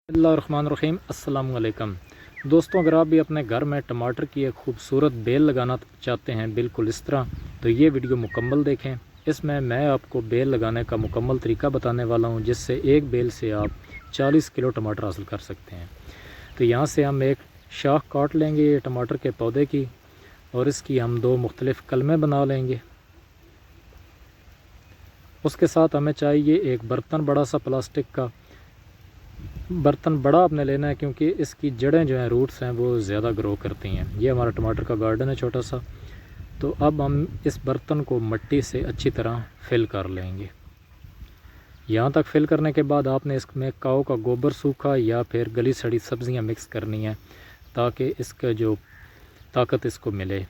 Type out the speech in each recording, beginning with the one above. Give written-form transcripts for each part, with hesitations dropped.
बिस्मिल्लाहिर्रहमानिर्रहीम अस्सलाम वालेकुम दोस्तों, अगर आप भी अपने घर में टमाटर की एक खूबसूरत बेल लगाना चाहते हैं बिल्कुल इस तरह, तो ये वीडियो मुकम्मल देखें। इसमें मैं आपको बेल लगाने का मुकम्मल तरीका बताने वाला हूँ, जिससे एक बेल से आप 40 किलो टमाटर हासिल कर सकते हैं। तो यहाँ से हम एक शाख काट लेंगे ये टमाटर के पौधे की, और इसकी हम दो मुख्तलिफ़ कलमें बना लेंगे। उसके साथ हमें चाहिए एक बर्तन, बड़ा सा प्लास्टिक का बर्तन बड़ा आपने लेना है, क्योंकि इसकी जड़ें जो हैं, रूट्स हैं, वो ज़्यादा ग्रो करती हैं। ये हमारा टमाटर का गार्डन है छोटा सा। तो अब हम इस बर्तन को मिट्टी से अच्छी तरह फिल कर लेंगे। यहाँ तक फिल करने के बाद आपने इसमें काऊ का गोबर सूखा या फिर गली सड़ी सब्ज़ियाँ मिक्स करनी है, ताकि इसका जो ताकत इसको मिले।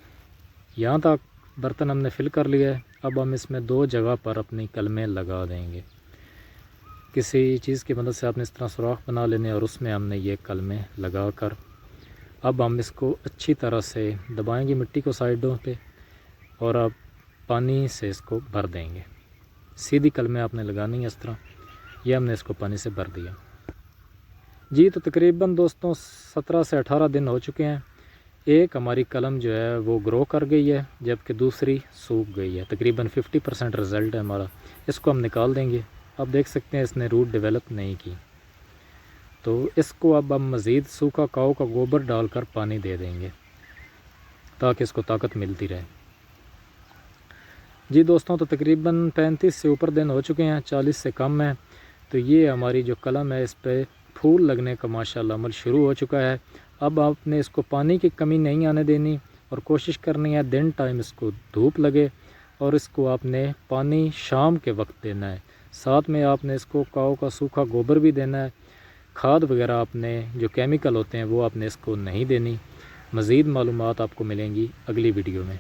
यहाँ तक बर्तन हमने फिल कर लिया है। अब हम इसमें दो जगह पर अपनी कलमें लगा देंगे। किसी चीज़ की मदद से आपने इस तरह सुराख बना लेने, और उसमें हमने ये कलमें लगा कर अब हम इसको अच्छी तरह से दबाएंगे मिट्टी को साइडों पे, और अब पानी से इसको भर देंगे। सीधी कलमें आपने लगानी है इस तरह। ये हमने इसको पानी से भर दिया जी। तो तकरीबन दोस्तों 17 से 18 दिन हो चुके हैं। एक हमारी कलम जो है वो ग्रो कर गई है, जबकि दूसरी सूख गई है। तकरीबन 50% रिज़ल्ट है हमारा। इसको हम निकाल देंगे। आप देख सकते हैं इसने रूट डेवलप नहीं की। तो इसको अब हम मज़ीद सूखा काऊ का गोबर डालकर पानी दे देंगे, ताकि इसको ताकत मिलती रहे जी। दोस्तों, तो तकरीबन 35 से ऊपर दिन हो चुके हैं, 40 से कम है। तो ये हमारी जो कलम है, इस पर फूल लगने का माशाल्लाह अमल शुरू हो चुका है। अब आपने इसको पानी की कमी नहीं आने देनी, और कोशिश करनी है दिन टाइम इसको धूप लगे, और इसको आपने पानी शाम के वक्त देना है। साथ में आपने इसको काऊ का सूखा गोबर भी देना है। खाद वगैरह आपने जो केमिकल होते हैं वो आपने इसको नहीं देनी। मज़ीद मालूमात आपको मिलेंगी अगली वीडियो में।